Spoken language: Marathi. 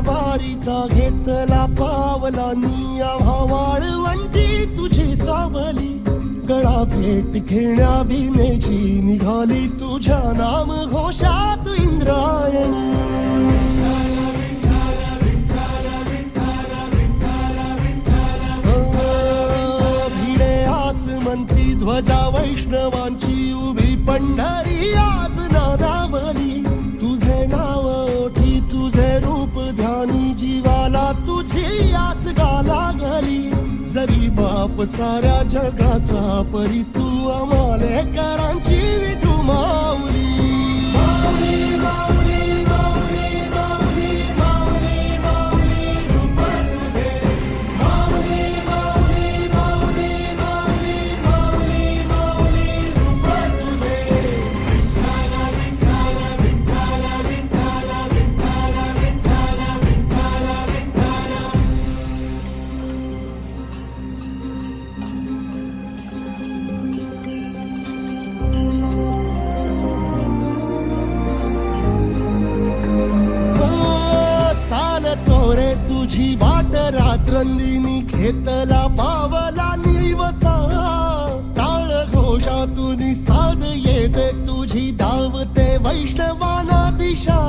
वारीचा घेतला पावला निया वाळवंटी तुझी सावली गळा भेट घेण्या भीमेची निघाली तुझ्या नाम घोषात इंद्रायणी भिडे आसमंती ध्वजा वैष्णवांची उभी पंढरी आज नादावली तुझे नाव ओठी तुझे रूप ध्यानी जीवाला तुझी आज गाला गली जरी बाप साऱ्या जगाचा परी तू आमालेकरांची विठू माऊली माऊली माऊली माऊली माऊली माऊली माऊली रूप तुझे माऊली माऊली माऊली माऊली माऊली माऊली रूप तुझे विठ्ठला विठ्ठला विठ्ठला विठ्ठला विठ्ठला विठ्ठला विठ्ठला विठ्ठला चालतो रे तुझी वाट रात्रंदिनी घेतला पावला निवसा टाळ घोषातून साध येते तुझी धावते वैष्णवाना दिशा